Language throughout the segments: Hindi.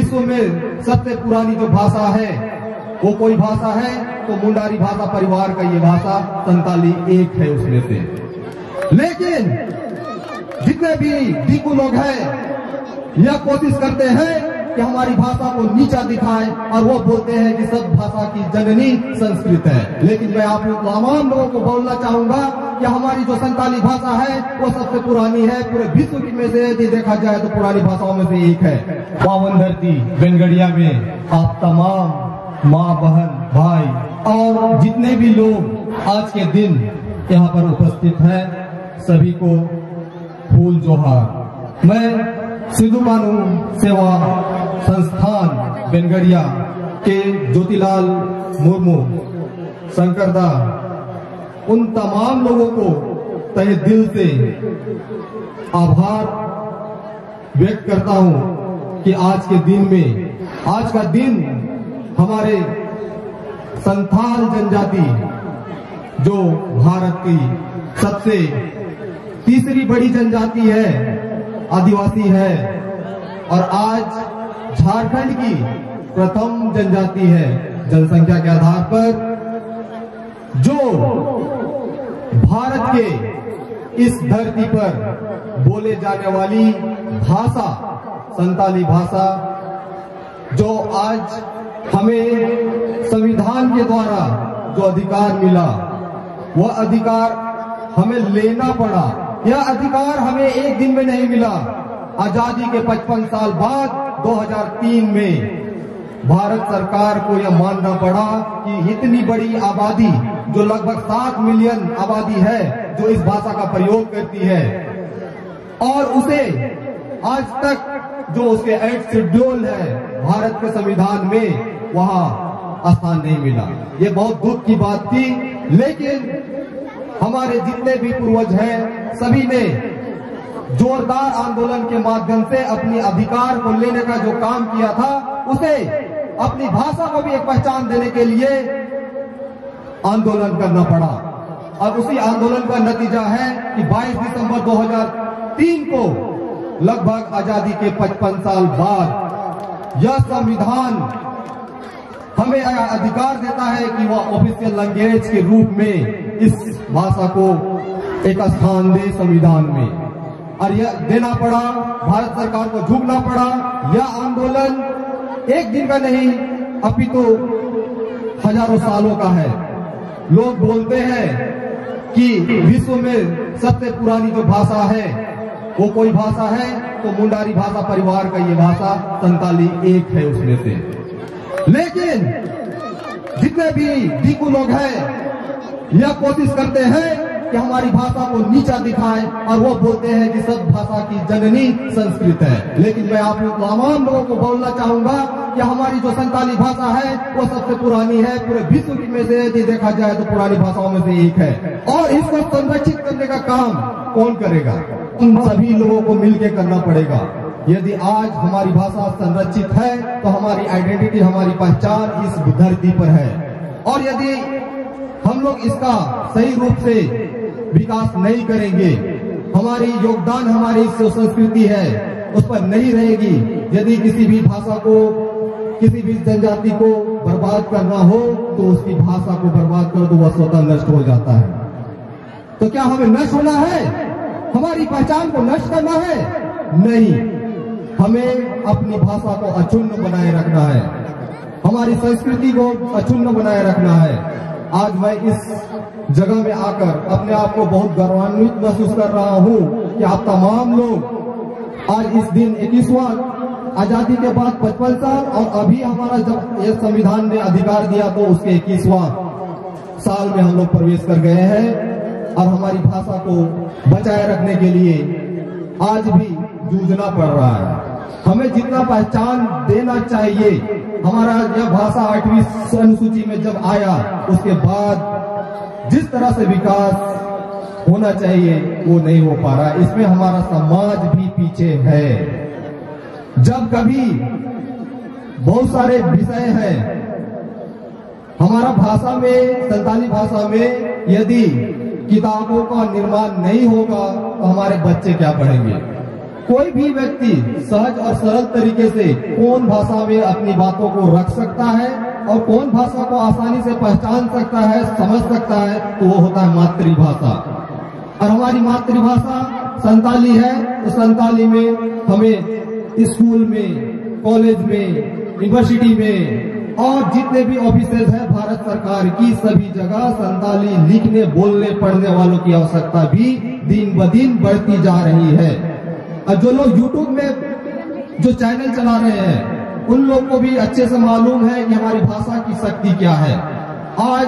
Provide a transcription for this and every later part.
विश्व में सबसे पुरानी जो भाषा है वो कोई भाषा है तो मुंडारी भाषा परिवार का ये भाषा संताली एक है उसमें से। लेकिन जितने भी डीकू लोग हैं यह कोशिश करते हैं कि हमारी भाषा को नीचा दिखाएं और वो बोलते हैं कि सब भाषा की जननी संस्कृत है। लेकिन मैं आप तमाम लोगों को बोलना चाहूंगा कि हमारी जो संताली भाषा है वो सबसे पुरानी है, पूरे विश्व की में से यदि देखा जाए तो पुरानी भाषाओं में से एक है। पावन धरती बेनगढ़िया में आप तमाम माँ बहन भाई और जितने भी लोग आज के दिन यहाँ पर उपस्थित हैं सभी को फूल जोहार। मैं सिद्धू कानून सेवा संस्थान बेनगढ़िया के ज्योतिलाल मुर्मू शंकरदा उन तमाम लोगों को तहे दिल से आभार व्यक्त करता हूं कि आज के दिन में आज का दिन हमारे संथाल जनजाति जो भारत की सबसे तीसरी बड़ी जनजाति है, आदिवासी है और आज झारखंड की प्रथम जनजाति है जनसंख्या के आधार पर, जो भारत के इस धरती पर बोले जाने वाली भाषा संताली भाषा जो आज हमें संविधान के द्वारा जो अधिकार मिला वह अधिकार हमें लेना पड़ा। यह अधिकार हमें एक दिन में नहीं मिला। आजादी के 55 साल बाद 2003 में भारत सरकार को यह मानना पड़ा कि इतनी बड़ी आबादी जो लगभग 7 मिलियन आबादी है जो इस भाषा का प्रयोग करती है और उसे आज तक जो उसके 8 शेड्यूल है भारत के संविधान में वहां स्थान नहीं मिला। ये बहुत दुख की बात थी। लेकिन हमारे जितने भी पूर्वज हैं सभी ने जोरदार आंदोलन के माध्यम से अपनी अधिकार को लेने का जो काम किया था उसे अपनी भाषा को भी एक पहचान देने के लिए आंदोलन करना पड़ा और उसी आंदोलन का नतीजा है कि 22 दिसंबर 2003 को लगभग आजादी के 55 साल बाद यह संविधान हमें अधिकार देता है कि वह ऑफिशियल लैंग्वेज के रूप में इस भाषा को एक स्थान दे संविधान में। और यह देना पड़ा, भारत सरकार को झुकना पड़ा। यह आंदोलन एक दिन का नहीं अपितु हजारों सालों का है। लोग बोलते हैं कि विश्व में सबसे पुरानी जो भाषा है वो कोई भाषा है तो मुंडारी भाषा परिवार का ये भाषा संताली एक है उसमें से। लेकिन जितने भी डीकू लोग हैं यह कोशिश करते हैं कि हमारी भाषा को नीचा दिखाएं और वो बोलते हैं कि सब भाषा की जननी संस्कृत है। लेकिन मैं आप तमाम लोगों को बोलना चाहूंगा कि हमारी जो संताली भाषा है वो सबसे पुरानी है, पूरे विश्व की में से यदि देखा जाए तो पुरानी भाषाओं में से एक है। और इसको संरक्षित करने का काम कौन करेगा? उन सभी लोगों को मिलकर करना पड़ेगा। यदि आज हमारी भाषा संरक्षित है तो हमारी आइडेंटिटी, हमारी पहचान इस धरती पर है। और यदि हम लोग इसका सही रूप से विकास नहीं करेंगे, हमारी योगदान हमारी जो संस्कृति है उस पर नहीं रहेगी। यदि किसी भी भाषा को, किसी भी जनजाति को बर्बाद करना हो तो उसकी भाषा को बर्बाद कर दो, वह स्वतः नष्ट हो जाता है। तो क्या हमें नष्ट होना है? हमारी पहचान को नष्ट करना है? नहीं, हमें अपनी भाषा को अक्षुण्ण बनाए रखना है, हमारी संस्कृति को अक्षुण्ण बनाए रखना है। आज मैं इस जगह में आकर अपने आप को बहुत गौरवान्वित महसूस कर रहा हूँ कि आप तमाम लोग आज इस दिन 21वां आजादी के बाद 55 साल और अभी हमारा जब ये संविधान ने अधिकार दिया तो उसके 21वां साल में हम लोग प्रवेश कर गए हैं और हमारी भाषा को बचाए रखने के लिए आज भी जूझना पड़ रहा है। हमें जितना पहचान देना चाहिए, हमारा यह भाषा 8वीं अनुसूची में जब आया उसके बाद जिस तरह से विकास होना चाहिए वो नहीं हो पा रहा। इसमें हमारा समाज भी पीछे है। जब कभी बहुत सारे विषय हैं हमारा भाषा में, संताली भाषा में, यदि किताबों का निर्माण नहीं होगा तो हमारे बच्चे क्या पढ़ेंगे? कोई भी व्यक्ति सहज और सरल तरीके से कौन भाषा में अपनी बातों को रख सकता है और कौन भाषा को आसानी से पहचान सकता है, समझ सकता है, तो वो होता है मातृभाषा। और हमारी मातृभाषा संताली है। तो संताली में हमें स्कूल में, कॉलेज में, यूनिवर्सिटी में और जितने भी ऑफिसेज हैं भारत सरकार की, सभी जगह संताली लिखने, बोलने, पढ़ने वालों की आवश्यकता भी दिन ब दिन बढ़ती जा रही है। और जो लोग यूट्यूब में जो चैनल चला रहे हैं उन लोग को भी अच्छे से मालूम है कि हमारी भाषा की शक्ति क्या है। आज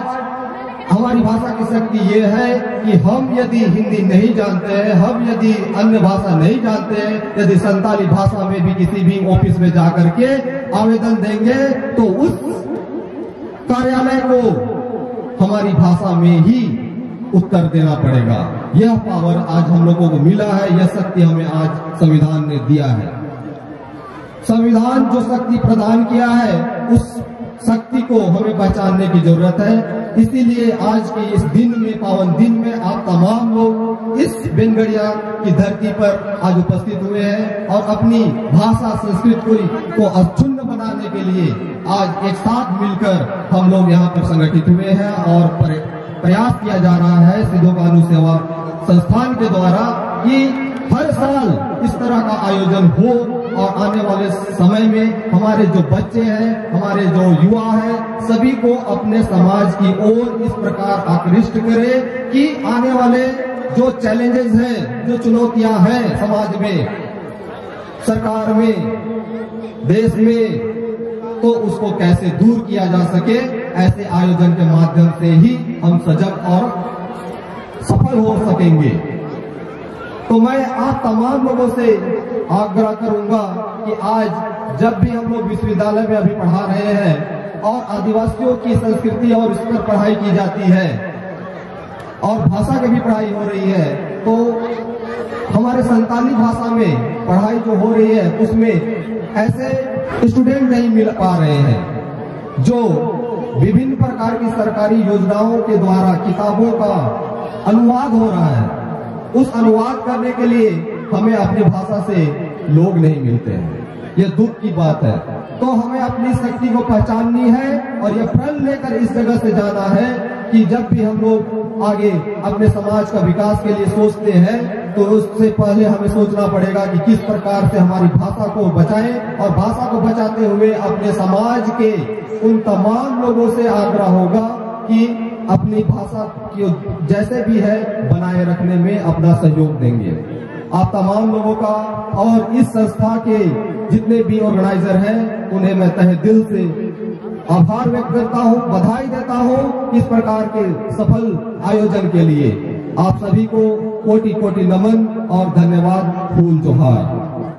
हमारी भाषा की शक्ति ये है कि हम यदि हिंदी नहीं जानते हैं, हम यदि अन्य भाषा नहीं जानते हैं, यदि संताली भाषा में भी किसी भी ऑफिस में जाकर के आवेदन देंगे तो उस कार्यालय को हमारी भाषा में ही उत्तर देना पड़ेगा। यह पावर आज हम लोगों को मिला है, यह शक्ति हमें आज संविधान ने दिया है। संविधान जो शक्ति प्रदान किया है उस शक्ति को हमें पहचानने की जरूरत है। इसीलिए आज के इस दिन में, पावन दिन में, आप तमाम लोग इस बेनगढ़िया की धरती पर आज उपस्थित हुए हैं और अपनी भाषा, संस्कृति को अक्षुण्ण बनाने के लिए आज एक साथ मिलकर हम लोग यहाँ पर संगठित हुए हैं और प्रयास किया जा रहा है सिद्धू कानून सेवा संस्थान के द्वारा कि हर साल इस तरह का आयोजन हो और आने वाले समय में हमारे जो बच्चे हैं, हमारे जो युवा हैं, सभी को अपने समाज की ओर इस प्रकार आकृष्ट करे कि आने वाले जो चैलेंजेस हैं, जो चुनौतियां हैं समाज में, सरकार में, देश में, तो उसको कैसे दूर किया जा सके। ऐसे आयोजन के माध्यम से ही हम सजग और सफल हो सकेंगे। तो मैं आप तमाम लोगों से आग्रह करूंगा कि आज जब भी हम लोग विश्वविद्यालय में अभी पढ़ा रहे हैं और आदिवासियों की संस्कृति और इस पर पढ़ाई की जाती है और भाषा की भी पढ़ाई हो रही है, तो हमारे संताली भाषा में पढ़ाई जो हो रही है उसमें ऐसे स्टूडेंट नहीं मिल पा रहे हैं जो विभिन्न प्रकार की सरकारी योजनाओं के द्वारा किताबों का अनुवाद हो रहा है। उस अनुवाद करने के लिए हमें अपनी भाषा से लोग नहीं मिलते हैं। यह दुख की बात है। तो हमें अपनी शक्ति को पहचाननी है और यह प्रण लेकर इस जगह से जाना है कि जब भी हम लोग आगे अपने समाज का विकास के लिए सोचते हैं तो उससे पहले हमें सोचना पड़ेगा कि किस प्रकार से हमारी भाषा को बचाएं और भाषा को बचाते हुए अपने समाज के उन तमाम लोगों से आग्रह होगा कि अपनी भाषा की जैसे भी है बनाए रखने में अपना सहयोग देंगे। आप तमाम लोगों का और इस संस्था के जितने भी ऑर्गेनाइजर हैं उन्हें मैं तहे दिल से आभार व्यक्त करता हूं, बधाई देता हूं इस प्रकार के सफल आयोजन के लिए। आप सभी को कोटि कोटि नमन और धन्यवाद, फूल जोहार।